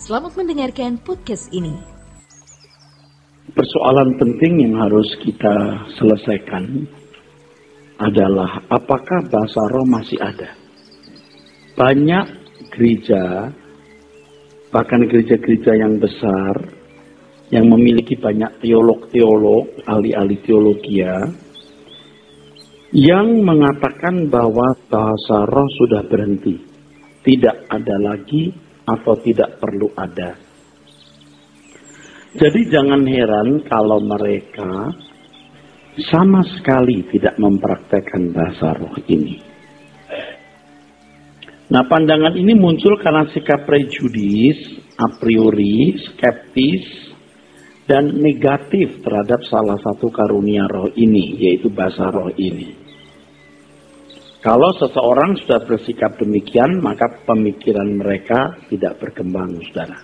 Selamat mendengarkan podcast ini. Persoalan penting yang harus kita selesaikan adalah apakah bahasa roh masih ada. Banyak gereja, bahkan gereja-gereja yang besar, yang memiliki banyak teolog-teolog, ahli-ahli teologia, yang mengatakan bahwa bahasa roh sudah berhenti. Tidak ada lagi atau tidak perlu ada. Jadi jangan heran kalau mereka sama sekali tidak mempraktekkan bahasa roh ini. Nah, pandangan ini muncul karena sikap prejudis, a priori, skeptis, dan negatif terhadap salah satu karunia roh ini, yaitu bahasa roh ini. Kalau seseorang sudah bersikap demikian, maka pemikiran mereka tidak berkembang, saudara.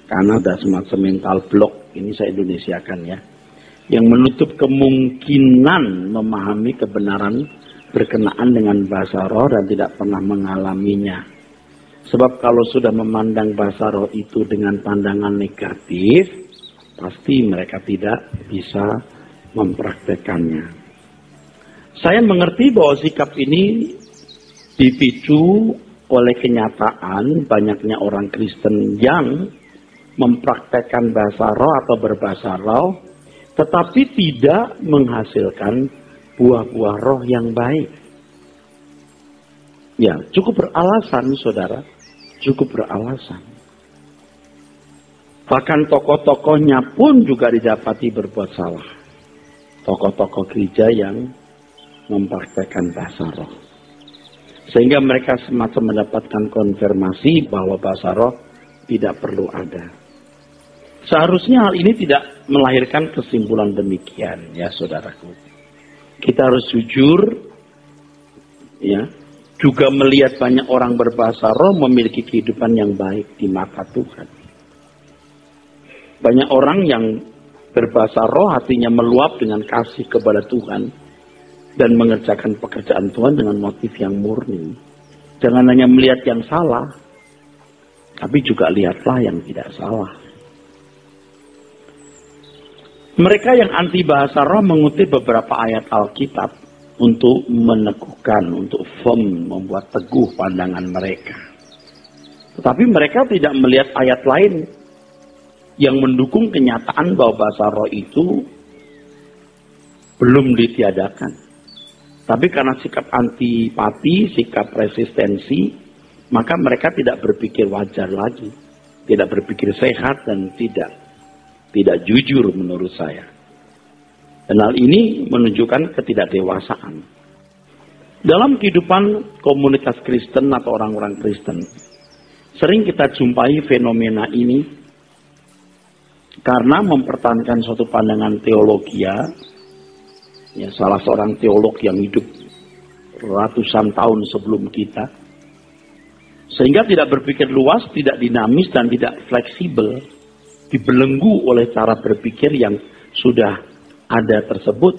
Karena ada semacam mental block, ini saya Indonesiakan ya, yang menutup kemungkinan memahami kebenaran berkenaan dengan bahasa roh dan tidak pernah mengalaminya. Sebab kalau sudah memandang bahasa roh itu dengan pandangan negatif, pasti mereka tidak bisa mempraktekannya. Saya mengerti bahwa sikap ini dipicu oleh kenyataan banyaknya orang Kristen yang mempraktekkan bahasa roh atau berbahasa roh, tetapi tidak menghasilkan buah-buah roh yang baik. Ya, cukup beralasan, saudara. Cukup beralasan. Bahkan tokoh-tokohnya pun juga didapati berbuat salah. Tokoh-tokoh gereja yang mempraktekkan bahasa roh. Sehingga mereka semacam mendapatkan konfirmasi bahwa bahasa roh tidak perlu ada. Seharusnya hal ini tidak melahirkan kesimpulan demikian, ya saudaraku. Kita harus jujur, ya, juga melihat banyak orang berbahasa roh memiliki kehidupan yang baik di mata Tuhan. Banyak orang yang berbahasa roh hatinya meluap dengan kasih kepada Tuhan dan mengerjakan pekerjaan Tuhan dengan motif yang murni. Jangan hanya melihat yang salah, tapi juga lihatlah yang tidak salah. Mereka yang anti bahasa roh mengutip beberapa ayat Alkitab untuk meneguhkan, untuk firm, membuat teguh pandangan mereka. Tetapi mereka tidak melihat ayat lain yang mendukung kenyataan bahwa bahasa roh itu belum ditiadakan. Tapi karena sikap antipati, sikap resistensi, maka mereka tidak berpikir wajar lagi. Tidak berpikir sehat dan tidak jujur menurut saya. Dan hal ini menunjukkan ketidakdewasaan. Dalam kehidupan komunitas Kristen atau orang-orang Kristen, sering kita jumpai fenomena ini karena mempertahankan suatu pandangan teologia, ya, salah seorang teolog yang hidup ratusan tahun sebelum kita, sehingga tidak berpikir luas, tidak dinamis, dan tidak fleksibel, dibelenggu oleh cara berpikir yang sudah ada tersebut,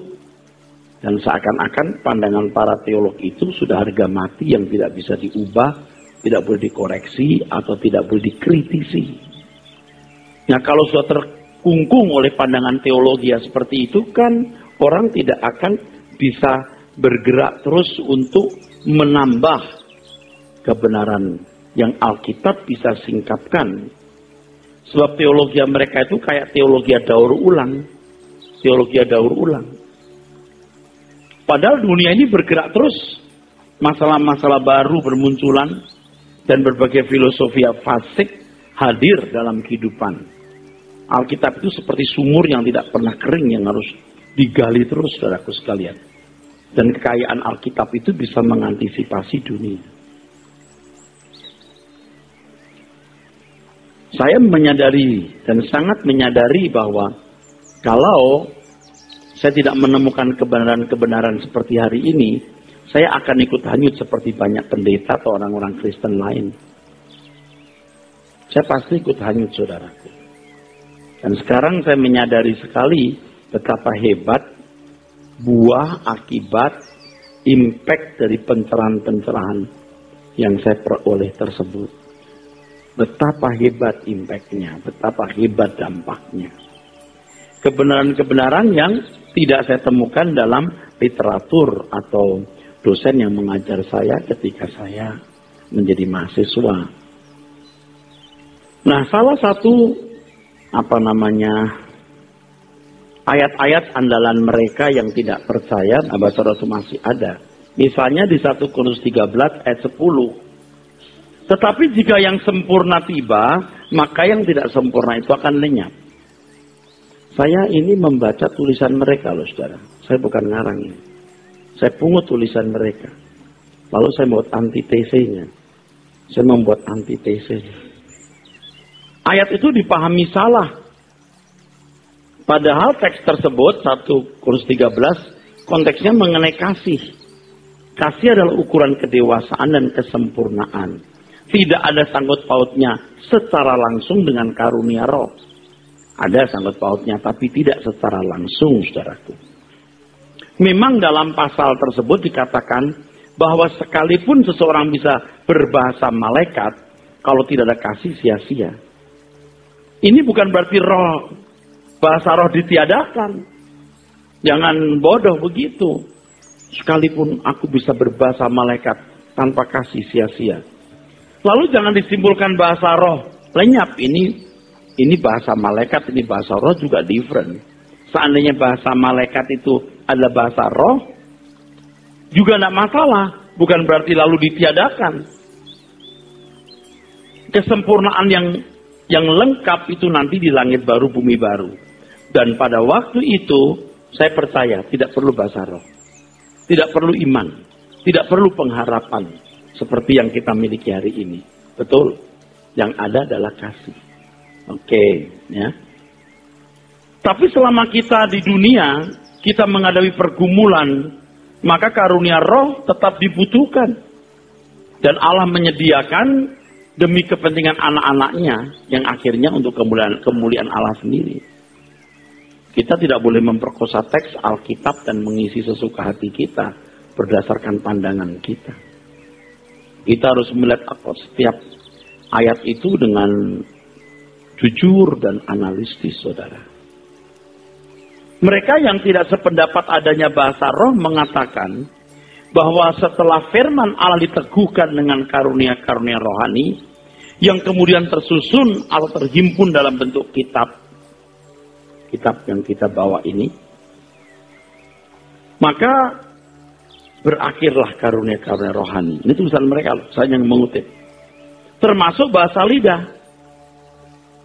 dan seakan-akan pandangan para teolog itu sudah harga mati yang tidak bisa diubah, tidak boleh dikoreksi, atau tidak boleh dikritisi. Nah, kalau sudah terkungkung oleh pandangan teologi seperti itu, kan orang tidak akan bisa bergerak terus untuk menambah kebenaran yang Alkitab bisa singkapkan. Sebab teologi mereka itu kayak teologi daur ulang. Teologi daur ulang. Padahal dunia ini bergerak terus. Masalah-masalah baru bermunculan. Dan berbagai filosofi fasik hadir dalam kehidupan. Alkitab itu seperti sumur yang tidak pernah kering, yang harus digali terus, saudaraku sekalian. Dan kekayaan Alkitab itu bisa mengantisipasi dunia. Saya menyadari dan sangat menyadari bahwa kalau saya tidak menemukan kebenaran-kebenaran seperti hari ini, saya akan ikut hanyut seperti banyak pendeta atau orang-orang Kristen lain. Saya pasti ikut hanyut, saudaraku. Dan sekarang saya menyadari sekali betapa hebat buah akibat impact dari pencerahan-pencerahan yang saya peroleh tersebut. Betapa hebat impact-nya, betapa hebat dampaknya. Kebenaran-kebenaran yang tidak saya temukan dalam literatur atau dosen yang mengajar saya ketika saya menjadi mahasiswa. Nah, salah satu ayat-ayat andalan mereka yang tidak percaya bahasa Rasul masih ada. Misalnya di 1 Korintus 13 ayat 10. Tetapi jika yang sempurna tiba, maka yang tidak sempurna itu akan lenyap. Saya ini membaca tulisan mereka loh saudara. Saya bukan ngarang ini. Saya pungut tulisan mereka. Lalu saya membuat antitesenya. Saya membuat antitesenya. Ayat itu dipahami salah. Padahal teks tersebut 1 Korintus 13 konteksnya mengenai kasih. Kasih adalah ukuran kedewasaan dan kesempurnaan. Tidak ada sangkut pautnya secara langsung dengan karunia roh. Ada sangkut pautnya tapi tidak secara langsung, saudaraku. Memang dalam pasal tersebut dikatakan bahwa sekalipun seseorang bisa berbahasa malaikat, kalau tidak ada kasih sia-sia. Ini bukan berarti bahasa roh ditiadakan. Jangan bodoh begitu. Sekalipun aku bisa berbahasa malaikat tanpa kasih sia-sia. Lalu jangan disimpulkan bahasa roh lenyap. Ini bahasa malaikat, ini bahasa roh juga different. Seandainya bahasa malaikat itu adalah bahasa roh, juga tidak masalah. Bukan berarti lalu ditiadakan. Kesempurnaan yang lengkap itu nanti di langit baru, bumi baru. Dan pada waktu itu, saya percaya tidak perlu bahasa roh. Tidak perlu iman. Tidak perlu pengharapan. Seperti yang kita miliki hari ini. Betul. Yang ada adalah kasih. Oke, ya. Tapi selama kita di dunia, kita menghadapi pergumulan, maka karunia roh tetap dibutuhkan. Dan Allah menyediakan demi kepentingan anak-anaknya, yang akhirnya untuk kemuliaan Allah sendiri. Kita tidak boleh memperkosa teks Alkitab dan mengisi sesuka hati kita berdasarkan pandangan kita. Kita harus melihat setiap ayat itu dengan jujur dan analitis, saudara. Mereka yang tidak sependapat adanya bahasa roh mengatakan bahwa setelah firman Allah diteguhkan dengan karunia-karunia rohani, yang kemudian tersusun atau terhimpun dalam bentuk kitab yang kita bawa ini, maka berakhirlah karunia-karunia rohani. Ini tulisan mereka, saya yang mengutip. Termasuk bahasa lidah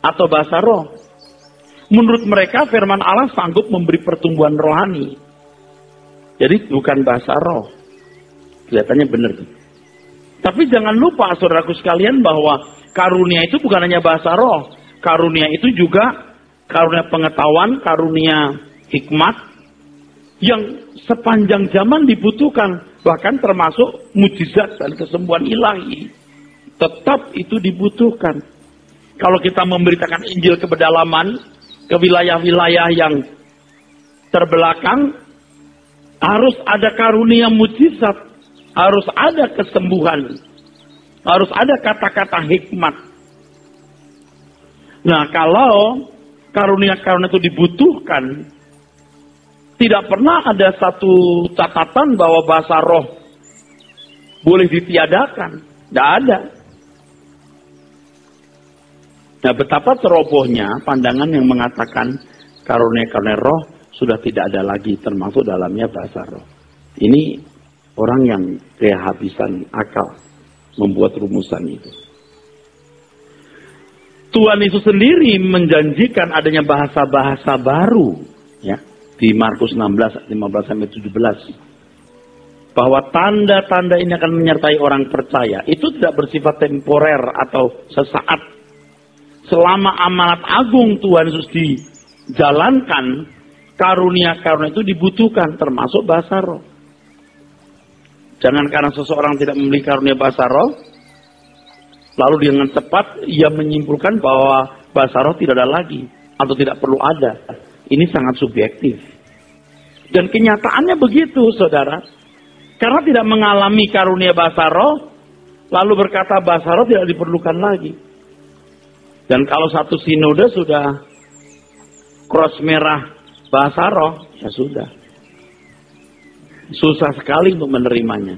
atau bahasa roh. Menurut mereka firman Allah sanggup memberi pertumbuhan rohani. Jadi bukan bahasa roh. Kelihatannya benar. Tapi jangan lupa saudaraku sekalian bahwa karunia itu bukan hanya bahasa roh. Karunia itu juga karunia pengetahuan, karunia hikmat, yang sepanjang zaman dibutuhkan, bahkan termasuk mujizat dan kesembuhan ilahi, tetap itu dibutuhkan. Kalau kita memberitakan Injil ke pedalaman, ke wilayah-wilayah yang terbelakang, harus ada karunia mujizat, harus ada kesembuhan, harus ada kata-kata hikmat. Nah, kalau karunia-karunia itu dibutuhkan, tidak pernah ada satu catatan bahwa bahasa roh boleh ditiadakan. Tidak ada. Nah, betapa cerobohnya pandangan yang mengatakan karunia-karunia roh sudah tidak ada lagi, termasuk dalamnya bahasa roh. Ini orang yang kehabisan akal membuat rumusan itu. Tuhan Yesus sendiri menjanjikan adanya bahasa-bahasa baru, ya. Di Markus 16, 15-17. Bahwa tanda-tanda ini akan menyertai orang percaya. Itu tidak bersifat temporer atau sesaat. Selama amanat agung Tuhan Yesus dijalankan, karunia-karunia itu dibutuhkan, termasuk bahasa roh. Jangan karena seseorang tidak memiliki karunia bahasa roh, lalu dengan cepat ia menyimpulkan bahwa bahasa roh tidak ada lagi, atau tidak perlu ada. Ini sangat subjektif. Dan kenyataannya begitu, saudara. Karena tidak mengalami karunia bahasa roh, lalu berkata bahasa roh tidak diperlukan lagi. Dan kalau satu sinode sudah cross merah bahasa roh, ya sudah. Susah sekali untuk menerimanya.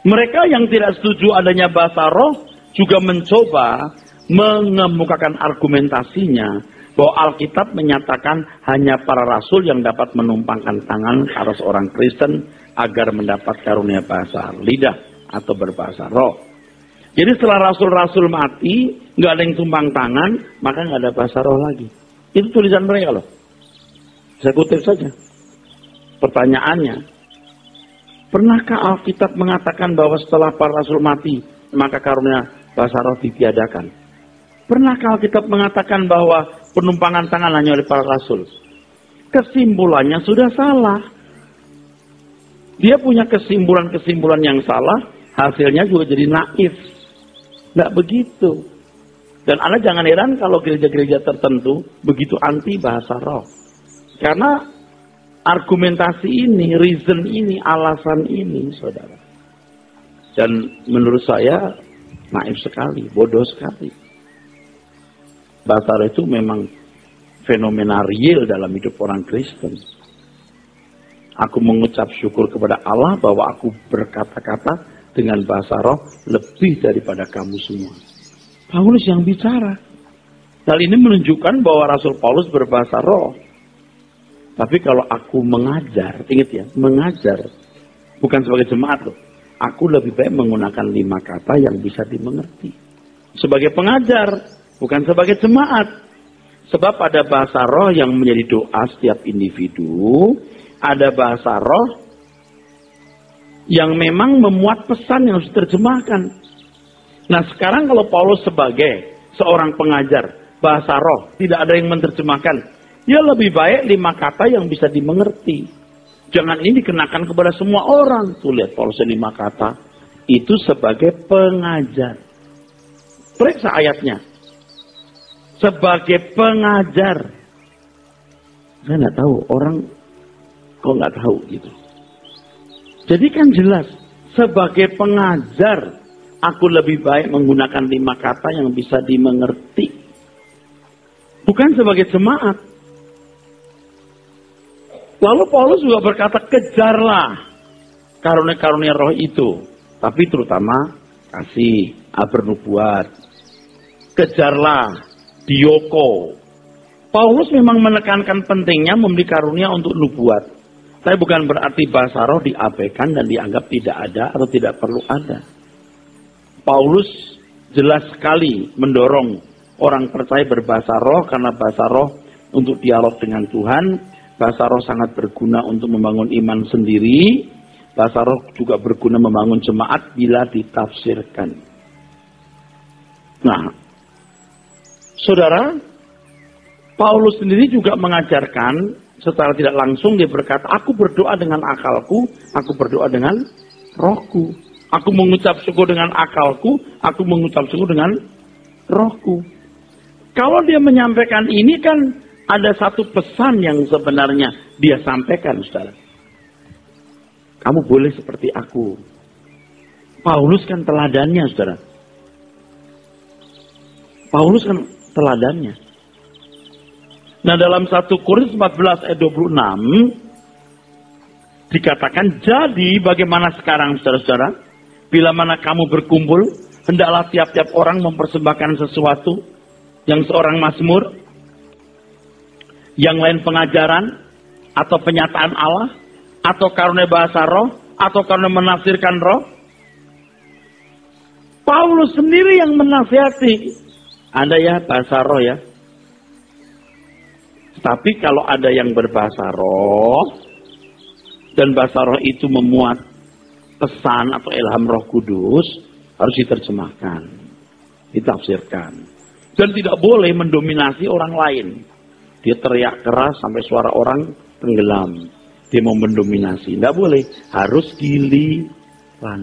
Mereka yang tidak setuju adanya bahasa roh juga mencoba mengemukakan argumentasinya bahwa Alkitab menyatakan hanya para rasul yang dapat menumpangkan tangan atas orang Kristen agar mendapat karunia bahasa lidah atau berbahasa roh. Jadi setelah rasul-rasul mati, nggak ada yang tumpang tangan, maka nggak ada bahasa roh lagi. Itu tulisan mereka loh. Saya kutip saja. Pertanyaannya, pernahkah Alkitab mengatakan bahwa setelah para rasul mati, maka karunia bahasa roh ditiadakan? Pernahkah Alkitab mengatakan bahwa penumpangan tangan hanya oleh para rasul? Kesimpulannya sudah salah. Dia punya kesimpulan-kesimpulan yang salah, hasilnya juga jadi naif. Nggak begitu. Dan Anda jangan heran kalau gereja-gereja tertentu begitu anti bahasa roh. Karena argumentasi ini, reason ini, alasan ini, saudara. Dan menurut saya naif sekali, bodoh sekali. Bahasa roh itu memang fenomena real dalam hidup orang Kristen. Aku mengucap syukur kepada Allah bahwa aku berkata-kata dengan bahasa roh lebih daripada kamu semua. Paulus yang bicara. Hal ini menunjukkan bahwa Rasul Paulus berbahasa roh. Tapi kalau aku mengajar, ingat ya, mengajar bukan sebagai jemaat loh. Aku lebih baik menggunakan 5 kata yang bisa dimengerti. Sebagai pengajar, bukan sebagai jemaat. Sebab ada bahasa roh yang menjadi doa setiap individu. Ada bahasa roh yang memang memuat pesan yang harus diterjemahkan. Nah sekarang kalau Paulus sebagai seorang pengajar bahasa roh, tidak ada yang menerjemahkan, ya lebih baik 5 kata yang bisa dimengerti. Jangan ini dikenakan kepada semua orang. Tuh lihat Paulus 5 kata. Itu sebagai pengajar. Periksa ayatnya. Sebagai pengajar. Saya nggak tahu orang kok nggak tahu gitu. Jadi kan jelas. Sebagai pengajar. Aku lebih baik menggunakan 5 kata yang bisa dimengerti. Bukan sebagai jemaat. Lalu Paulus juga berkata, kejarlah karunia-karunia roh itu. Tapi terutama kasih, bernubuat. Kejarlah dioko. Paulus memang menekankan pentingnya memberi karunia untuk nubuat. Tapi bukan berarti bahasa roh diabaikan dan dianggap tidak ada atau tidak perlu ada. Paulus jelas sekali mendorong orang percaya berbahasa roh karena bahasa roh untuk dialog dengan Tuhan. Bahasa roh sangat berguna untuk membangun iman sendiri. Bahasa roh juga berguna membangun jemaat bila ditafsirkan. Nah, saudara, Paulus sendiri juga mengajarkan secara tidak langsung dia berkata, aku berdoa dengan akalku, aku berdoa dengan rohku. Aku mengucap syukur dengan akalku, aku mengucap syukur dengan rohku. Kalau dia menyampaikan ini kan ada satu pesan yang sebenarnya dia sampaikan, saudara. Kamu boleh seperti aku. Paulus kan teladannya, saudara. Paulus kan teladannya. Nah, dalam 1 Korintus 14 ayat 26 dikatakan, jadi bagaimana sekarang, saudara-saudara? Bila mana kamu berkumpul, hendaklah tiap-tiap orang mempersembahkan sesuatu, yang seorang mazmur, yang lain pengajaran, atau penyataan Allah, atau karunia bahasa roh, atau karunia menafsirkan roh. Paulus sendiri yang menasihati. Ada ya bahasa roh ya. Tapi kalau ada yang berbahasa roh, dan bahasa roh itu memuat pesan atau ilham Roh Kudus, harus diterjemahkan, ditafsirkan. Dan tidak boleh mendominasi orang lain. Dia teriak keras sampai suara orang tenggelam. Dia mau mendominasi. Tidak boleh. Harus giliran.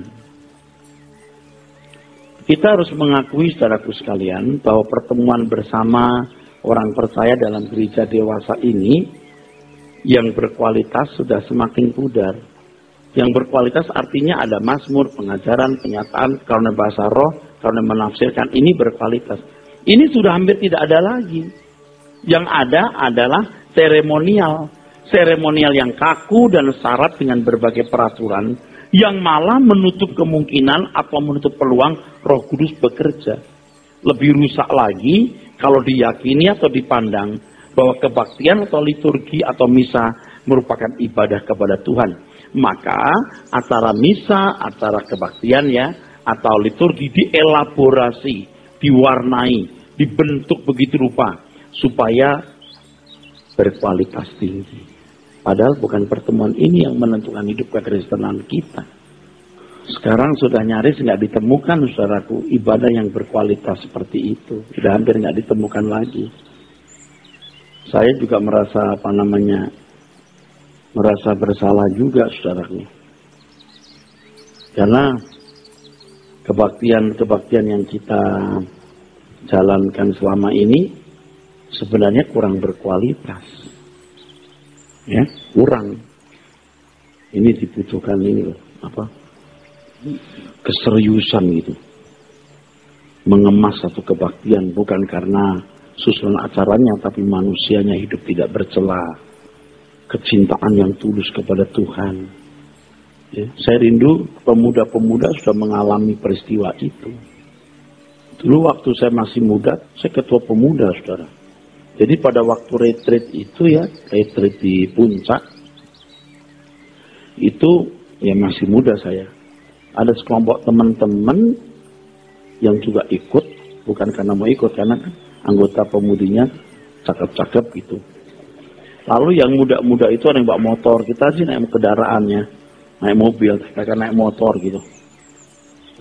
Kita harus mengakui, saudaraku sekalian, bahwa pertemuan bersama orang percaya dalam gereja dewasa ini yang berkualitas sudah semakin pudar. Yang berkualitas artinya ada mazmur, pengajaran, penyataan, karunia bahasa roh, Karena menafsirkan ini berkualitas. Ini sudah hampir tidak ada lagi. Yang ada adalah seremonial. Seremonial yang kaku dan syarat dengan berbagai peraturan. Yang malah menutup kemungkinan atau menutup peluang Roh Kudus bekerja. Lebih rusak lagi kalau diyakini atau dipandang bahwa kebaktian atau liturgi atau misa merupakan ibadah kepada Tuhan. Maka acara misa, acara kebaktian ya, atau liturgi dielaborasi, diwarnai, dibentuk begitu rupa supaya berkualitas tinggi. Padahal bukan pertemuan ini yang menentukan hidup kekristenan kita. Sekarang sudah nyaris nggak ditemukan, saudaraku, ibadah yang berkualitas seperti itu. Sudah hampir nggak ditemukan lagi. Saya juga merasa merasa bersalah juga, saudaraku. Karena kebaktian yang kita jalankan selama ini sebenarnya kurang berkualitas. Ya, kurang. Ini dibutuhkan ini loh, keseriusan gitu. Mengemas satu kebaktian bukan karena susunan acaranya, tapi manusianya hidup tidak bercela. Kecintaan yang tulus kepada Tuhan. Ya, saya rindu pemuda-pemuda sudah mengalami peristiwa itu. Dulu waktu saya masih muda, saya ketua pemuda, saudara. Jadi pada waktu retreat itu ya, retreat di Puncak, itu ya masih muda saya. Ada sekelompok teman-teman yang juga ikut, bukan karena mau ikut, karena kan anggota pemudinya cakep-cakep gitu. Lalu yang muda-muda itu ada yang bawa motor, kita sih naik kendaraannya, naik mobil, mereka naik motor gitu.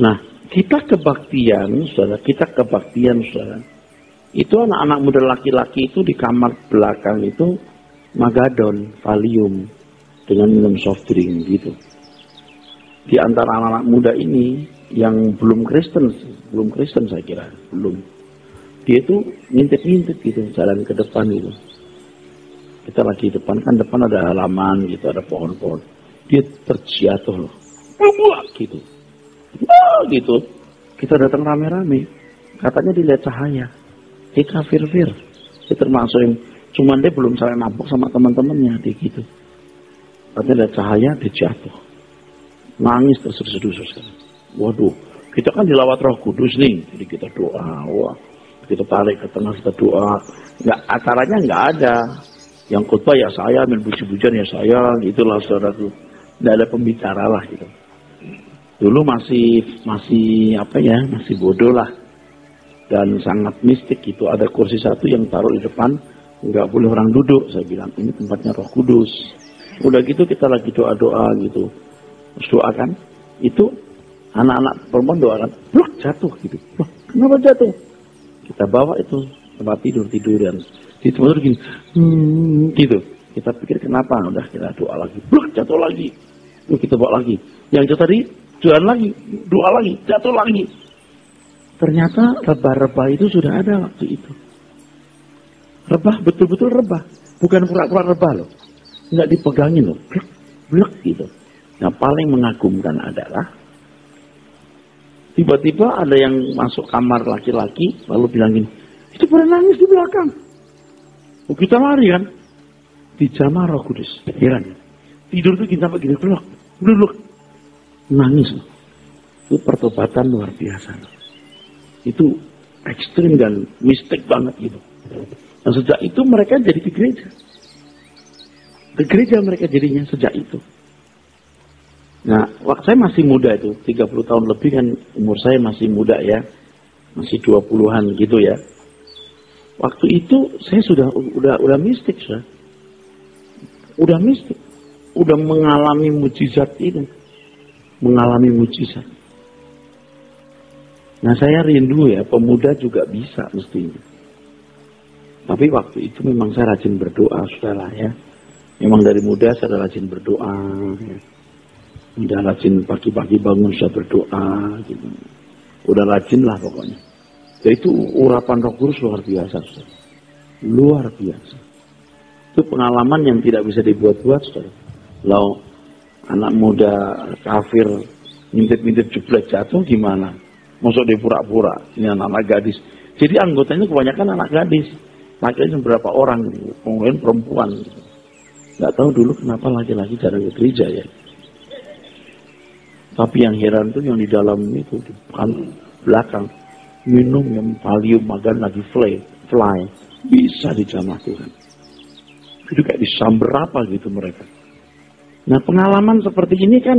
Nah, kita kebaktian, saudara, itu anak-anak muda laki-laki itu di kamar belakang itu Magadon, Valium, dengan minum soft drink gitu. Di antara anak-anak muda ini yang belum Kristen saya kira, belum. Dia itu ngintip-ngintip gitu, jalan ke depan gitu. Kita lagi depan, kan depan ada halaman gitu, ada pohon-pohon. Dia terjatuh loh. Gitu. Gitu. Kita datang rame-rame. Katanya dilihat cahaya. Dia kafir-fir. Dia termasuk yang, cuman dia belum sampai mabuk sama teman-temannya. Dia gitu. Katanya lihat cahaya, dia jatuh. Nangis terseduh-seduh. Waduh. Kita kan dilawat Roh Kudus nih. Jadi kita doa. Wah. Kita tarik ke tengah, kita doa. Acaranya nggak ada. Yang khotbah ya saya, main puji-pujian ya saya, gitulah saudaraku. Tidak ada pembicara lah gitu. Dulu masih bodoh lah. Dan sangat mistik gitu. Ada kursi satu yang taruh di depan, nggak boleh orang duduk. Saya bilang, ini tempatnya Roh Kudus. Udah gitu kita lagi doa-doa gitu. Terus doakan, itu anak-anak perempuan doakan, blok jatuh gitu. Loh, kenapa jatuh? Kita bawa itu tempat tiduran. Di tempat tidur gini, gitu. Kita pikir kenapa? Udah kita doa lagi, blok jatuh lagi. Lalu kita bawa lagi. Yang jatuh tadi, doa lagi, jatuh lagi. Ternyata rebah-rebah itu sudah ada waktu itu. Rebah, betul-betul rebah. Bukan pura-pura rebah loh. Nggak dipegangin loh. Blok gitu. Yang paling mengagumkan adalah tiba-tiba ada yang masuk kamar laki-laki lalu bilang gini, itu pada nangis di belakang. Oh, kita lari kan. Dijamah Roh Kudus. Heran. Tidur tuh kita begini, blok. Nangis. Itu pertobatan luar biasa. Itu ekstrim dan mistik banget gitu. Dan sejak itu mereka jadi di gereja. Di gereja mereka jadinya sejak itu. Nah, waktu saya masih muda itu, 30 tahun lebih kan umur saya masih muda ya. Masih 20-an gitu ya. Waktu itu saya udah mistik, sudah. Udah mistik. Udah mengalami mujizat itu. Mengalami mujizat. Nah, saya rindu ya, pemuda juga bisa mestinya. Tapi waktu itu memang saya rajin berdoa, saudara ya. Memang dari muda saya rajin berdoa. Ya. Udah rajin pagi-pagi bangun sudah berdoa. Gitu. Udah rajin lah pokoknya. Jadi itu urapan Roh Kudus luar biasa, saudara. Luar biasa. Itu pengalaman yang tidak bisa dibuat-buat, saudara. Lalu anak muda kafir ngintip-ngintip jeblek jatuh gimana? Masuk di pura-pura, ini anak-anak gadis. Jadi anggotanya kebanyakan anak gadis. Laki-laki berapa orang, kemudian perempuan. Nggak tahu dulu kenapa laki-laki jarang ke gereja ya. Tapi yang heran tuh yang di dalam itu, di belakang, minum yang valium, magan lagi fly. Bisa dijamah Tuhan. Itu kayak disamber apa gitu mereka. Nah pengalaman seperti ini kan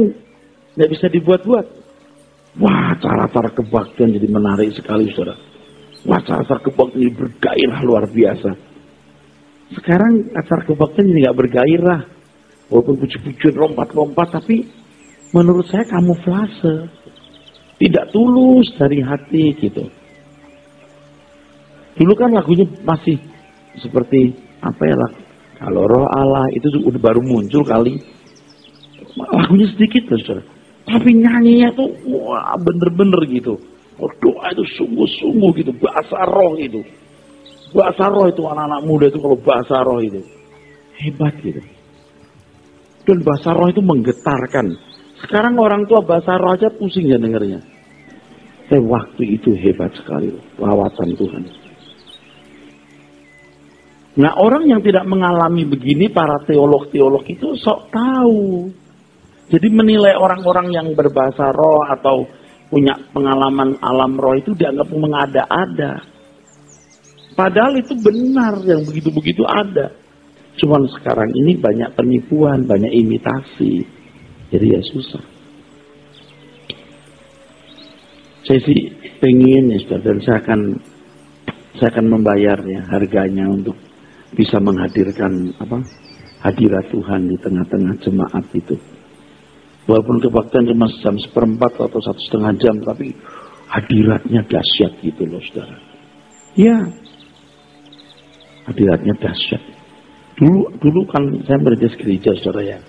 nggak bisa dibuat-buat. Wah, cara-cara kebaktian jadi menarik sekali, saudara. Wah, cara-cara kebaktian jadi bergairah luar biasa. Sekarang acara kebaktian jadi nggak bergairah. Walaupun puji-pujian lompat-lompat, tapi menurut saya kamuflase. Tidak tulus dari hati gitu. Dulu kan lagunya masih seperti, apa ya, kalau roh Allah itu udah baru muncul kali. Lagunya sedikit loh, saudara. Tapi nyanyinya tuh wah bener-bener gitu. Oh, doa itu sungguh-sungguh gitu. Bahasa roh itu. Bahasa roh itu anak-anak muda itu kalau bahasa roh itu. Hebat gitu. Dan bahasa roh itu menggetarkan. Sekarang orang tua bahasa roh aja pusing ya dengarnya. Tapi waktu itu hebat sekali. Lawatan Tuhan. Nah orang yang tidak mengalami begini, para teolog-teolog itu sok tahu. Jadi menilai orang-orang yang berbahasa roh atau punya pengalaman alam roh itu dianggap mengada-ada. Padahal itu benar, yang begitu-begitu ada. Cuman sekarang ini banyak penipuan, banyak imitasi. Jadi ya susah. Saya sih pengen ya saudara, dan saya akan membayarnya harganya untuk bisa menghadirkan hadirat Tuhan di tengah-tengah jemaat itu. Walaupun kebaktian cuma jam 1/4 atau 1,5 jam, tapi hadiratnya dahsyat gitu loh saudara. Ya, hadiratnya dahsyat. Dulu kan saya merintis gereja saudara ya.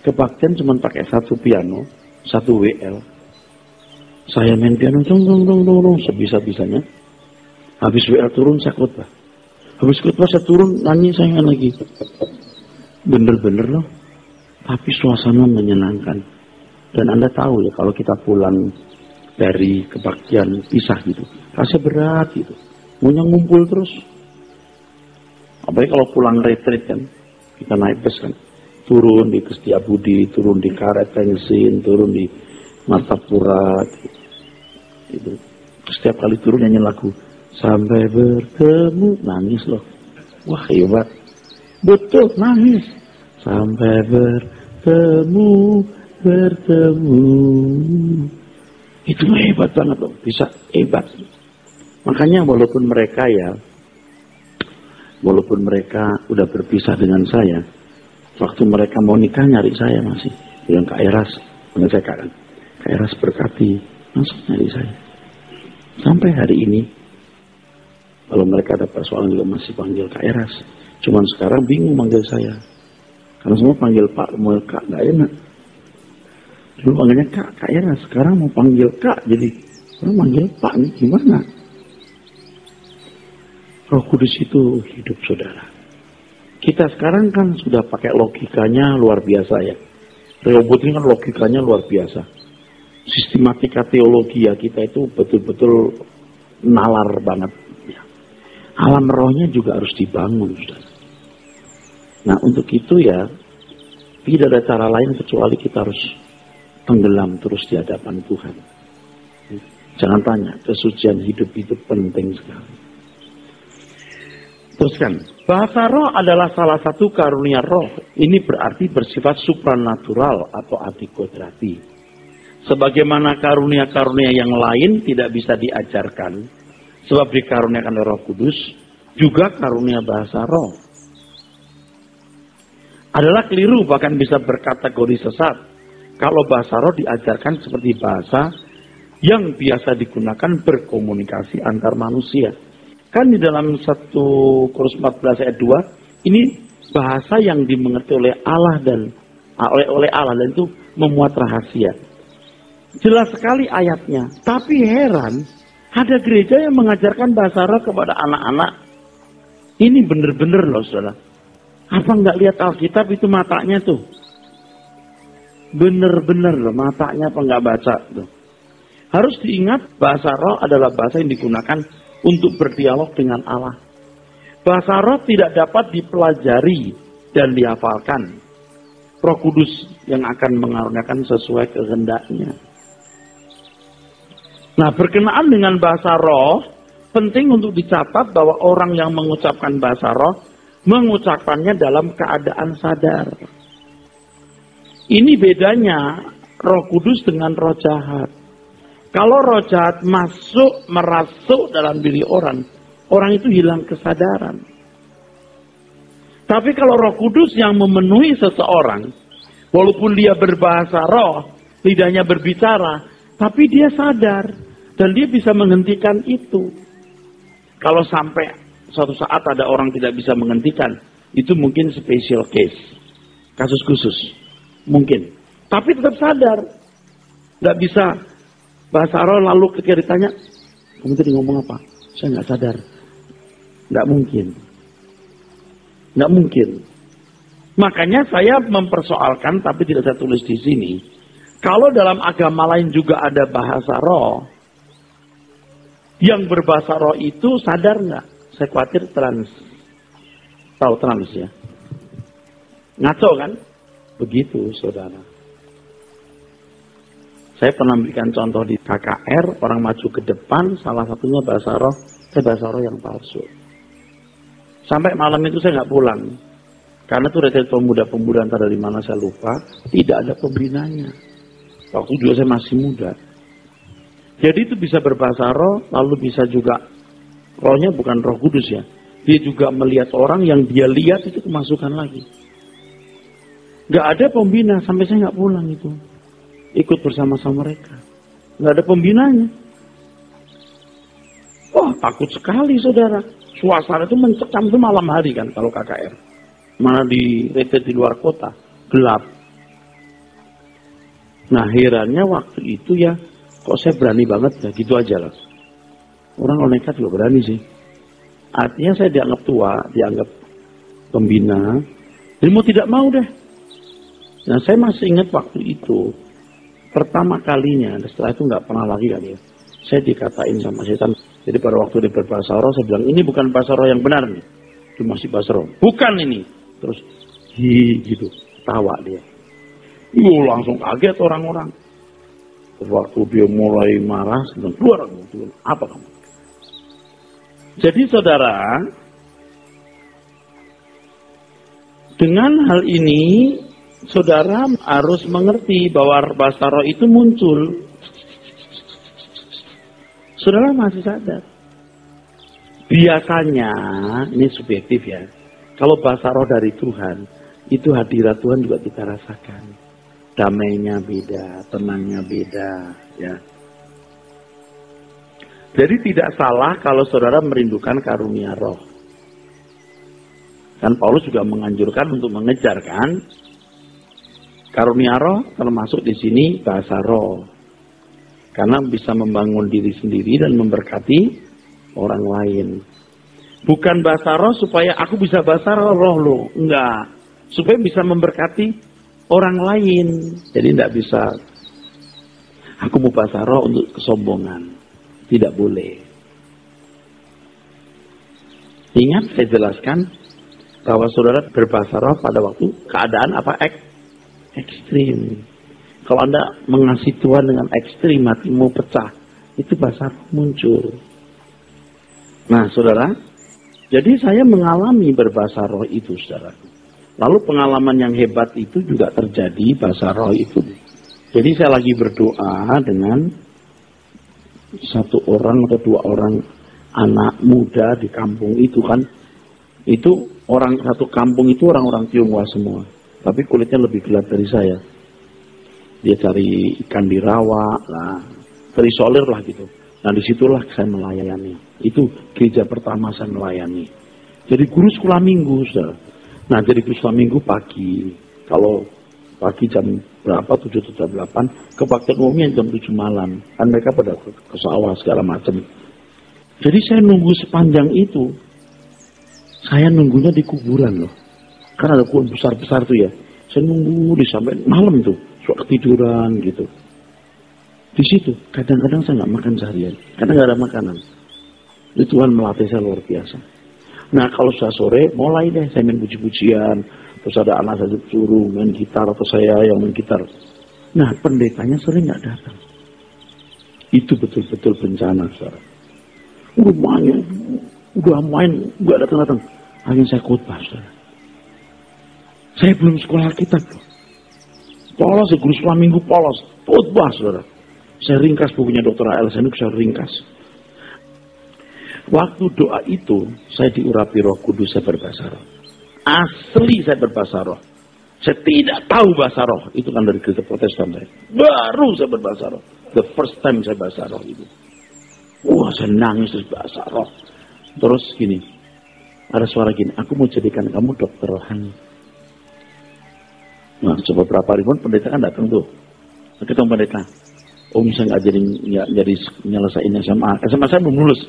Kebaktian cuma pakai satu piano, satu WL. Saya main piano, dong, sebisa-bisanya. Habis WL turun saya khotbah. Habis khotbah saya turun, nyanyi saya lagi. Bener-bener loh. Tapi suasana menyenangkan. Dan Anda tahu ya, kalau kita pulang dari kebaktian pisah gitu, rasanya berat gitu. Maunya ngumpul terus. Apalagi kalau pulang retreat kan, kita naik bus kan. Turun di Setiabudi, turun di Karet Tengsin, turun di Martapura. Gitu. Setiap kali turun nyanyi lagu. Sampai bertemu, nangis loh. Wah hebat. Betul, nangis. Sampai bertemu. Itu hebat banget loh, bisa hebat. Makanya walaupun mereka udah berpisah dengan saya, waktu mereka mau nikah nyari saya masih. Bilang Kak Eras, benar saya kan. Kak Eras berkati, langsung nyari saya. Sampai hari ini, kalau mereka ada persoalan juga masih panggil Kak Eras. Cuman sekarang bingung manggil saya. Karena semua panggil Pak, mau Kak, gak enak. Dulu panggilnya Kak Eras, sekarang mau panggil Kak, jadi manggil Pak nih gimana? Roh Kudus itu hidup saudara. Kita sekarang kan sudah pakai logikanya luar biasa ya. Rehoboth ini kan logikanya luar biasa. Sistematika teologi ya kita itu betul-betul nalar banget. Ya. Alam rohnya juga harus dibangun saudara. Nah untuk itu ya, tidak ada cara lain kecuali kita harus tenggelam terus di hadapan Tuhan. Jangan tanya, kesucian hidup itu penting sekali. Teruskan, bahasa roh adalah salah satu karunia roh. Ini berarti bersifat supranatural atau adikodrati. Sebagaimana karunia-karunia yang lain tidak bisa diajarkan, sebab dikaruniakan oleh Roh Kudus, juga karunia bahasa roh adalah keliru, bahkan bisa berkategori sesat. Kalau bahasa roh diajarkan seperti bahasa yang biasa digunakan berkomunikasi antar manusia. Kan di dalam 1 Korintus 14 ayat 2, ini bahasa yang dimengerti oleh Allah dan itu memuat rahasia. Jelas sekali ayatnya. Tapi heran, ada gereja yang mengajarkan bahasa roh kepada anak-anak. Ini bener-bener loh saudara. Apa nggak lihat Alkitab itu matanya tuh? Bener-bener loh, matanya apa nggak baca tuh. Harus diingat, bahasa roh adalah bahasa yang digunakan untuk berdialog dengan Allah. Bahasa roh tidak dapat dipelajari dan dihafalkan. Roh Kudus yang akan mengaruniakan sesuai kehendaknya. Nah, berkenaan dengan bahasa roh, penting untuk dicatat bahwa orang yang mengucapkan bahasa roh, mengucapkannya dalam keadaan sadar. Ini bedanya Roh Kudus dengan roh jahat. Kalau roh jahat merasuk dalam diri orang itu hilang kesadaran. Tapi kalau Roh Kudus yang memenuhi seseorang, walaupun dia berbahasa roh, lidahnya berbicara, tapi dia sadar dan dia bisa menghentikan itu. Kalau sampai suatu saat ada orang tidak bisa menghentikan, itu mungkin special case, kasus khusus, mungkin. Tapi tetap sadar, nggak bisa bahasa roh lalu ketika ditanya, kamu tadi ngomong apa? Saya nggak sadar. Nggak mungkin. Nggak mungkin. Makanya saya mempersoalkan, tapi tidak saya tulis di sini. Kalau dalam agama lain juga ada bahasa roh, yang berbahasa roh itu sadar nggak? Saya khawatir trans. Tahu trans ya? Ngaco kan? Begitu saudara. Saya pernah berikan contoh di KKR, orang maju ke depan, salah satunya bahasa roh, saya bahasa roh yang palsu. Sampai malam itu saya nggak pulang. Karena itu retret pemuda-pemuda entah dari mana saya lupa, tidak ada pembinanya. Waktu juga saya masih muda. Jadi itu bisa berbahasa roh, lalu bisa juga, rohnya bukan Roh Kudus ya. Dia juga melihat orang yang dia lihat itu kemasukan lagi. Nggak ada pembina, sampai saya nggak pulang itu. Ikut bersama-sama mereka. Nggak ada pembinanya. Wah, takut sekali saudara. Suasana itu mencekam itu malam hari kan kalau KKR. Mana di retret di luar kota, gelap. Nah herannya waktu itu ya, kok saya berani banget ya, gitu aja lah. Orang nekat juga berani sih. Artinya saya dianggap tua, dianggap pembina. Jadi mau tidak mau deh. Nah saya masih ingat waktu itu, pertama kalinya, setelah itu nggak pernah lagi kali ya. Saya dikatain sama setan. Jadi pada waktu dia berbahasa roh, saya bilang, ini bukan bahasa roh yang benar nih. Itu masih bahasa roh. Bukan ini. Terus, gitu. Tawa dia. Langsung kaget orang-orang. Waktu dia mulai marah, saya bilang, keluar kamu. Apa kamu? Jadi saudara, dengan hal ini, saudara harus mengerti bahwa bahasa roh itu muncul. Saudara masih sadar. Biasanya, ini subjektif ya, kalau bahasa roh dari Tuhan, itu hadirat Tuhan juga kita rasakan. Damainya beda, tenangnya beda. Ya. Jadi tidak salah kalau saudara merindukan karunia roh. Kan Paulus juga menganjurkan untuk mengejar kan. Karunia roh termasuk di sini bahasa roh. Karena bisa membangun diri sendiri dan memberkati orang lain. Bukan bahasa roh supaya aku bisa bahasa roh loh. Enggak. Supaya bisa memberkati orang lain. Jadi tidak bisa. Aku mau bahasa roh untuk kesombongan. Tidak boleh. Ingat saya jelaskan bahwa saudara berbahasa roh pada waktu keadaan apa? Ekstrim. Kalau Anda mengasihi Tuhan dengan ekstrim, hatimu pecah, itu bahasa roh muncul. Nah, saudara, jadi saya mengalami berbahasa roh itu, saudara. Lalu pengalaman yang hebat itu juga terjadi bahasa roh itu. Jadi saya lagi berdoa dengan satu orang atau dua orang anak muda di kampung itu kan. Itu orang satu kampung itu orang-orang Tionghoa semua. Tapi kulitnya lebih gelap dari saya. Dia cari ikan di rawa, lah, terisolir lah gitu. Nah disitulah saya melayani. Itu gereja pertama saya melayani. Jadi guru sekolah minggu, saudara. Nah jadi guru sekolah minggu pagi. Kalau pagi jam berapa, 7 atau jam 8. Kebaktian umumnya jam 7 malam. Kan mereka pada ke sawah segala macam. Jadi saya nunggu sepanjang itu. Saya nunggunya di kuburan loh. Kan ada kubur besar-besar tuh ya. Saya nunggu di sampai malam tuh. Suka ketiduran gitu. Di situ, kadang-kadang saya nggak makan seharian, karena nggak ada makanan. Itu Tuhan melatih saya luar biasa. Nah kalau sudah sore, mulai deh saya main puji-pujian, terus ada anak saya suruh main gitar, atau saya yang main gitar. Nah pendetanya sering nggak datang. Itu betul-betul bencana, saudara. Udah main, nggak datang-datang. Akhirnya saya khotbah, saudara. Saya belum sekolah kitab, polos, guru sekolah minggu polos, khotbah, saudara. Saya ringkas bukunya Dr. A.L. Senuk, saya ringkas. Waktu doa itu, saya diurapi Roh Kudus, saya berbahasa roh. Asli saya berbahasa roh. Saya tidak tahu bahasa roh. Itu kan dari gereja Protestan saya. Baru saya berbahasa roh. The first time saya bahasa roh itu. Wah, saya nangis terus bahasa roh. Terus gini, ada suara gini, aku mau jadikan kamu dokter rohani. Nah, coba berapa hari pun pendeta kan datang tuh. Ketemu pendeta. Om saya nggak jadi nyelesain SMA. SMA saya belum lulus.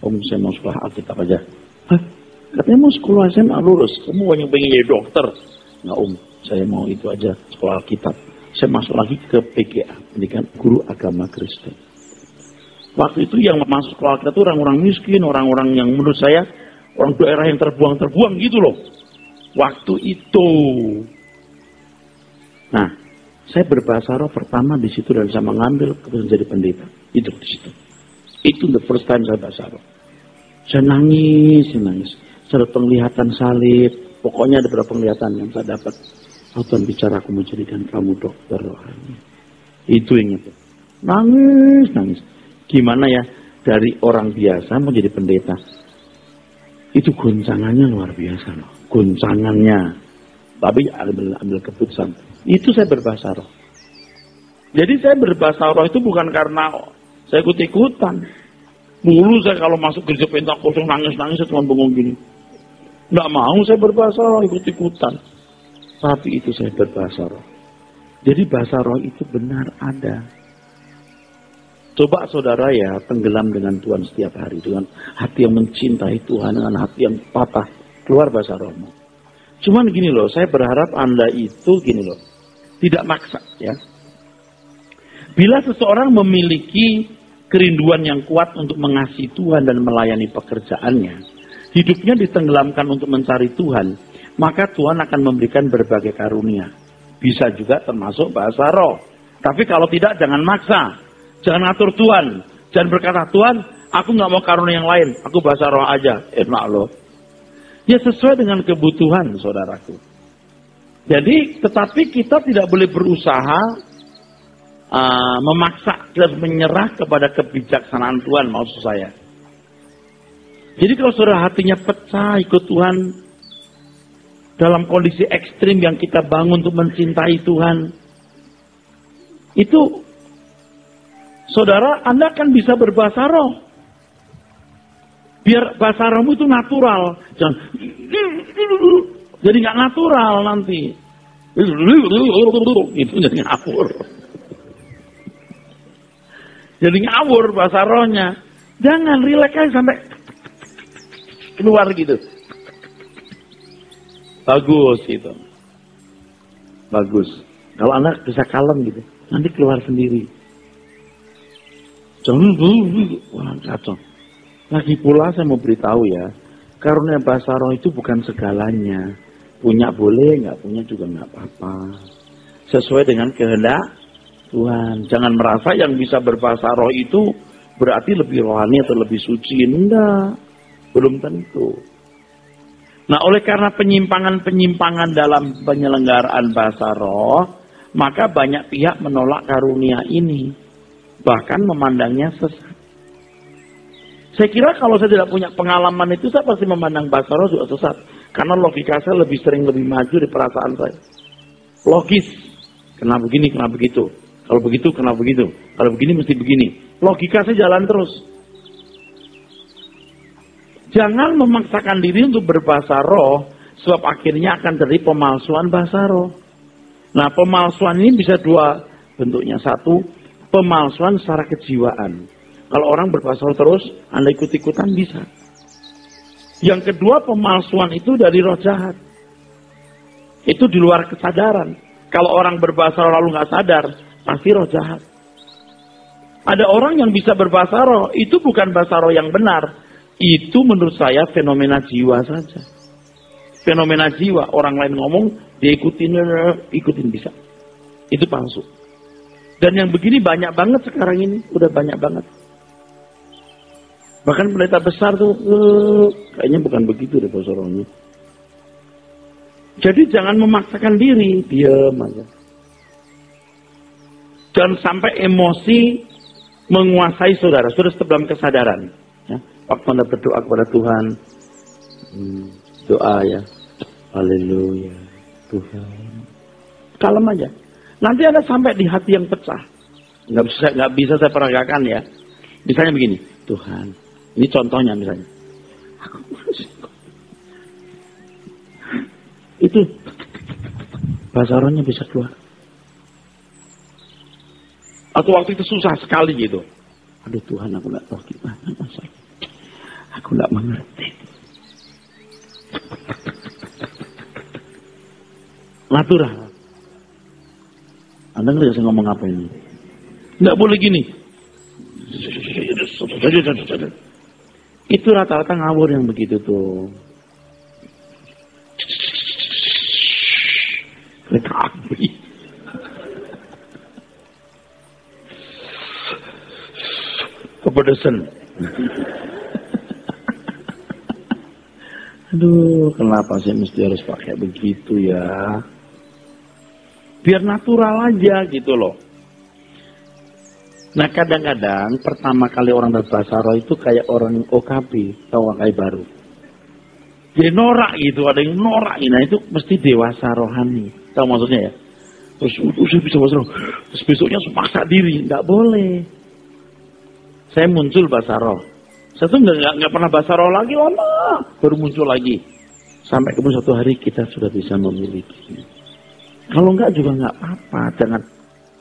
Om saya mau sekolah Alkitab aja. Hah? Katanya mau sekolah SMA lulus. Kamu pengen jadi dokter? Nggak Om, saya mau itu aja sekolah Alkitab. Saya masuk lagi ke PGA, pendidikan Guru Agama Kristen. Waktu itu yang masuk sekolah Alkitab itu orang-orang miskin, orang-orang yang menurut saya orang daerah yang terbuang gitu loh. Waktu itu. Nah, saya berbahasa roh pertama di situ dan saya mengambil keputusan jadi pendeta. Itu di situ. Itu the first time saya bahasa roh. Saya nangis. Saya penglihatan salib. Pokoknya ada beberapa penglihatan yang saya dapat. Tuhan bicara, aku menjadikan kamu dokter rohani. Itu yang itu. Nangis. Gimana ya dari orang biasa mau jadi pendeta? Itu goncangannya luar biasa loh. Goncangannya. Tapi ambil keputusan. Itu saya berbahasa roh. Jadi saya berbahasa roh itu bukan karena saya ikut-ikutan. Dulu saya kalau masuk gereja Pentakosta nangis-nangis saya cuma bengong gini. Nggak mau saya berbahasa roh, ikut-ikutan. Tapi itu saya berbahasa roh. Jadi bahasa roh itu benar ada. Coba saudara ya tenggelam dengan Tuhan setiap hari. Dengan hati yang mencintai Tuhan, dengan hati yang patah. Keluar bahasa rohmu. Cuman gini loh, saya berharap Anda itu gini loh. Tidak maksa ya. Bila seseorang memiliki kerinduan yang kuat untuk mengasihi Tuhan dan melayani pekerjaannya, hidupnya ditenggelamkan untuk mencari Tuhan, maka Tuhan akan memberikan berbagai karunia. Bisa juga termasuk bahasa roh. Tapi kalau tidak, jangan maksa. Jangan atur Tuhan. Jangan berkata, Tuhan, aku nggak mau karunia yang lain. Aku bahasa roh aja. Enak loh. Ya sesuai dengan kebutuhan, saudaraku. Jadi, tetapi kita tidak boleh berusaha memaksa dan menyerah kepada kebijaksanaan Tuhan, maksud saya. Jadi kalau saudara hatinya pecah ikut Tuhan, dalam kondisi ekstrim yang kita bangun untuk mencintai Tuhan, itu saudara, Anda akan bisa berbahasa roh. Biar bahasa rohmu itu natural. Jangan, jadi nggak natural nanti. Itu jadi ngawur. Jadi ngawur bahasa rohnya. Jangan, relax aja sampai keluar gitu. Bagus itu. Bagus. Kalau anak bisa kalem gitu, nanti keluar sendiri. Jangan wah kacau. Lagi pula saya mau beritahu ya, karunia bahasa roh itu bukan segalanya. Punya boleh, nggak punya juga nggak apa-apa. Sesuai dengan kehendak Tuhan. Jangan merasa yang bisa berbahasa roh itu berarti lebih rohani atau lebih suci. Enggak. Belum tentu. Nah, oleh karena penyimpangan-penyimpangan dalam penyelenggaraan bahasa roh, maka banyak pihak menolak karunia ini. Bahkan memandangnya sesat. Saya kira kalau saya tidak punya pengalaman itu, saya pasti memandang bahasa roh juga sesat. Karena logika saya lebih maju di perasaan saya. Logis. Kenapa begini, kenapa begitu. Kalau begitu, kenapa begitu. Kalau begini, mesti begini. Logika saya jalan terus. Jangan memaksakan diri untuk berbahasa roh, sebab akhirnya akan terjadi pemalsuan bahasa roh. Nah, pemalsuan ini bisa dua bentuknya. Satu, pemalsuan secara kejiwaan. Kalau orang berbahasa roh terus, Anda ikut-ikutan bisa. Yang kedua, pemalsuan itu dari roh jahat. Itu di luar kesadaran. Kalau orang berbahasa roh lalu nggak sadar, pasti roh jahat. Ada orang yang bisa berbahasa roh, itu bukan bahasa roh yang benar. Itu menurut saya fenomena jiwa saja. Fenomena jiwa, orang lain ngomong, dia ikutin bisa. Itu palsu. Dan yang begini banyak banget sekarang ini, udah banyak banget. Bahkan pendeta besar tuh, kayaknya bukan begitu deh bahasa rohnya. Jadi jangan memaksakan diri, diam aja. Jangan sampai emosi menguasai saudara. Saudara tetap dalam kesadaran. Ya. Waktu Anda berdoa kepada Tuhan, doa ya, haleluya, Tuhan. Kalem aja. Nanti Anda sampai di hati yang pecah. Nggak bisa saya peragakan ya. Misalnya begini, Tuhan, ini contohnya misalnya. Itu bahasa rohnya bisa keluar. Atau waktu itu susah sekali gitu. Aduh Tuhan, aku nggak tahu gimana masalah. Aku nggak mengerti. Natural. Anda ngerti saya ngomong apa ini? Nggak boleh gini. Itu rata-rata ngawur yang begitu tuh. Kereta api. Kepedesan. Aduh, kenapa sih mesti harus pakai begitu ya? Biar natural aja gitu loh. Nah kadang-kadang pertama kali orang berbahasa roh itu kayak orang OKB, tahu kayak baru. Dia norak gitu, ada yang norak. Nah itu mesti dewasa rohani. Tahu maksudnya ya? Terus saya bisa bahasa roh. Terus besoknya paksa diri, nggak boleh. Saya muncul bahasa roh. Saya tuh nggak pernah bahasa roh lagi, lama baru muncul lagi. Sampai kemudian suatu hari kita sudah bisa memiliki. Kalau enggak juga nggak apa-apa.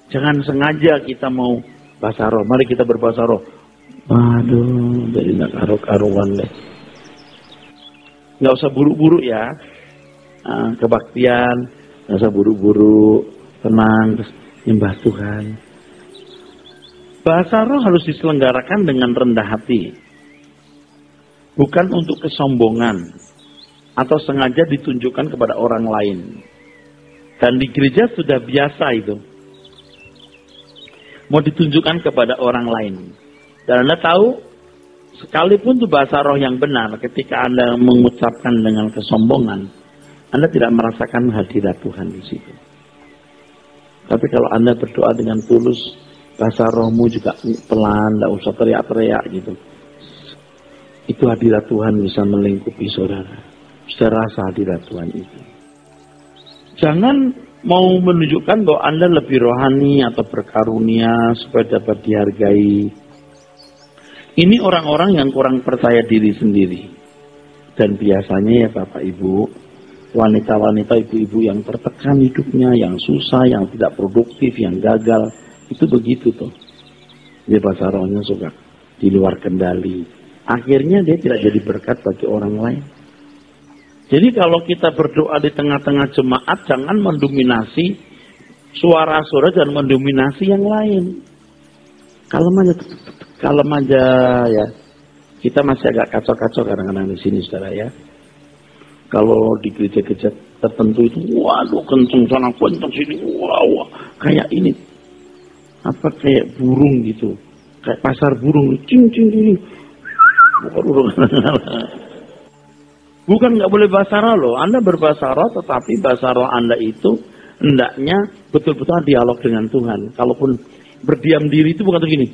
Jangan sengaja kita mau bahasa roh. Mari kita berbahasa roh. Aduh, jadi nggak karu-karuan deh. Nggak usah buru-buru ya. Kebaktian, nggak usah buru-buru, tenang, terus nyembah Tuhan. Bahasa roh harus diselenggarakan dengan rendah hati. Bukan untuk kesombongan. Atau sengaja ditunjukkan kepada orang lain. Dan di gereja sudah biasa itu. Mau ditunjukkan kepada orang lain. Dan Anda tahu, sekalipun itu bahasa roh yang benar, ketika Anda mengucapkan dengan kesombongan, Anda tidak merasakan hadirat Tuhan di situ. Tapi kalau Anda berdoa dengan tulus, bahasa rohmu juga pelan, tidak usah teriak-teriak gitu. Itu hadirat Tuhan bisa melingkupi saudara. Saudara rasa hadirat Tuhan itu. Jangan mau menunjukkan bahwa Anda lebih rohani atau berkarunia supaya dapat dihargai. Ini orang-orang yang kurang percaya diri sendiri. Dan biasanya ya Bapak Ibu, wanita-wanita ibu-ibu yang tertekan hidupnya, yang susah, yang tidak produktif, yang gagal, itu begitu tuh. Dia bahasa rohnya suka di luar kendali. Akhirnya dia tidak jadi berkat bagi orang lain. Jadi kalau kita berdoa di tengah-tengah jemaat, jangan mendominasi suara dan mendominasi yang lain. Kalem aja ya. Kita masih agak kacau-kacau kadang-kadang di sini saudara ya. Kalau di gereja-gereja tertentu itu, waduh kenceng sana, kenceng sini, wow, kayak ini. Apa kayak burung gitu. Kayak pasar burung, cing. Bukan nggak boleh bahasa roh loh. Anda berbahasa roh, tetapi bahasa roh Anda itu hendaknya betul-betul dialog dengan Tuhan. Kalaupun berdiam diri itu bukan begini.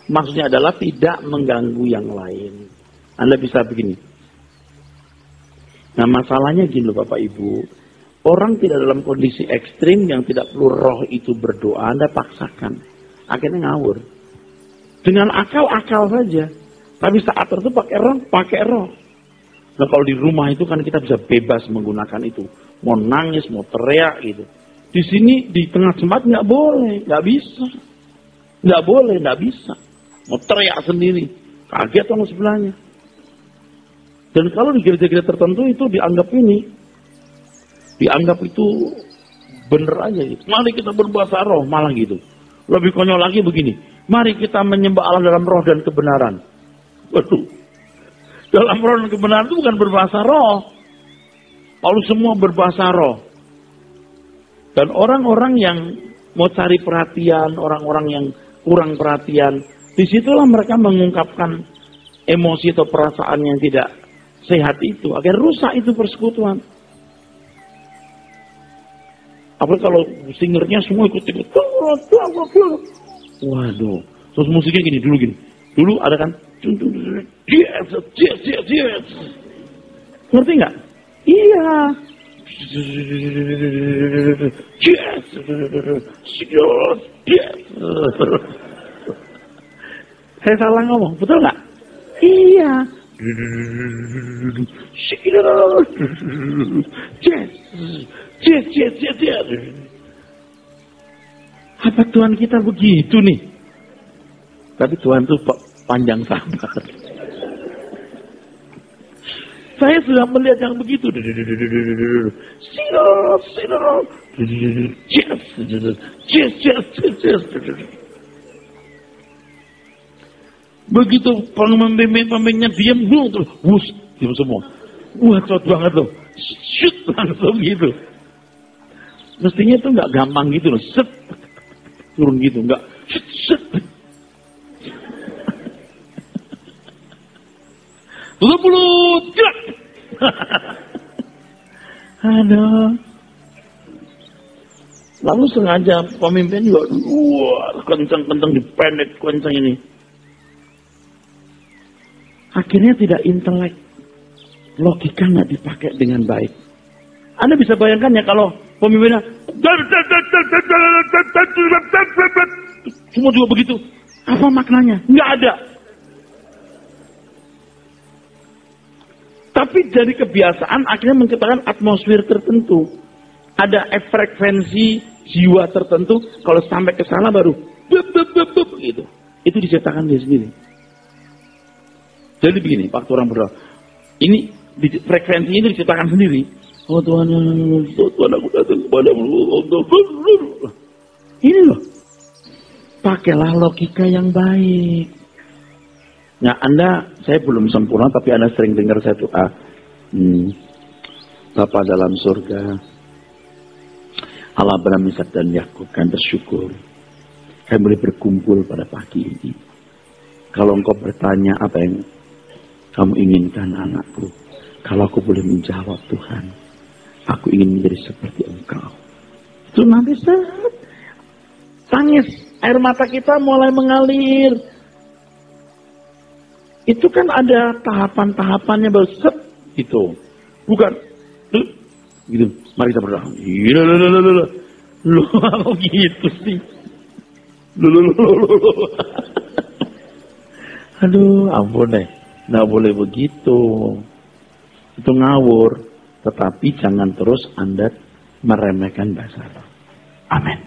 Maksudnya adalah tidak mengganggu yang lain. Anda bisa begini. Nah masalahnya gini loh Bapak Ibu. Orang tidak dalam kondisi ekstrim yang tidak perlu roh itu berdoa. Anda paksakan. Akhirnya ngawur. Dengan akal saja. Tapi saat itu pakai roh. Nah kalau di rumah itu kan kita bisa bebas menggunakan itu. Mau nangis, mau teriak gitu. Di sini, di tengah jemaat nggak boleh, nggak bisa. Nggak boleh, nggak bisa. Mau teriak sendiri. Kaget orang sebelahnya. Dan kalau di gereja-gereja tertentu itu dianggap ini. Dianggap itu bener aja gitu. Mari kita berbahasa roh, malah gitu. Lebih konyol lagi begini. Mari kita menyembah Allah dalam roh dan kebenaran. Waduh. Dalam roh dan kebenaran itu bukan berbahasa roh. Kalau semua berbahasa roh. Dan orang-orang yang mau cari perhatian, orang-orang yang kurang perhatian, disitulah mereka mengungkapkan emosi atau perasaan yang tidak sehat itu. Agar rusak itu persekutuan. Apalagi kalau singernya semua ikut-ikut. Waduh. Terus musiknya gini, dulu gini. Dulu ada kan. Yes. Ngerti nggak? Iya. Yes. Saya salah ngomong, betul nggak? Iya. Yes. Apa Tuhan kita begitu nih? Tapi Tuhan tuh panjang sabar. Saya sudah melihat yang begitu. Begitu pemimpinnya diam, terus wus, diam semua. Wah, cocok banget loh. Shoot, langsung gitu. Mestinya itu nggak gampang gitu loh. Set, turun gitu, nggak. Set. Tutup mulut, gerak. Aduh. Lalu sengaja pemimpin juga, wah, kencang-kencang dipendek kencang ini. Akhirnya tidak intelek, logika nggak dipakai dengan baik. Anda bisa bayangkan ya kalau pemimpinnya semua juga begitu. Apa maknanya? Nggak ada. Tapi dari kebiasaan akhirnya menciptakan atmosfer tertentu. Ada frekuensi jiwa tertentu, kalau sampai ke sana baru gitu. Itu diciptakan dia sendiri. Jadi begini, waktu orang berdoa, ini frekuensi ini diciptakan sendiri. Oh Tuhan, aku datang kepadamu. Ini loh. Pakailah logika yang baik. Nah, saya belum sempurna, tapi Anda sering dengar saya doa. Bapa dalam surga, Allah Abraham, Ishak dan Yakub, kami bersyukur. Kami boleh berkumpul pada pagi ini. Kalau engkau bertanya apa yang kamu inginkan anakku, kalau aku boleh menjawab Tuhan, aku ingin menjadi seperti engkau. Itu nanti tangis, air mata kita mulai mengalir. Itu kan ada tahapan-tahapannya baru set gitu. Bukan gitu. Mari kita berdoa. Loh, gitu sih. Aduh, ampun deh. Nggak boleh begitu. Itu ngawur. Tetapi jangan terus Anda meremehkan bahasa Allah. Amin.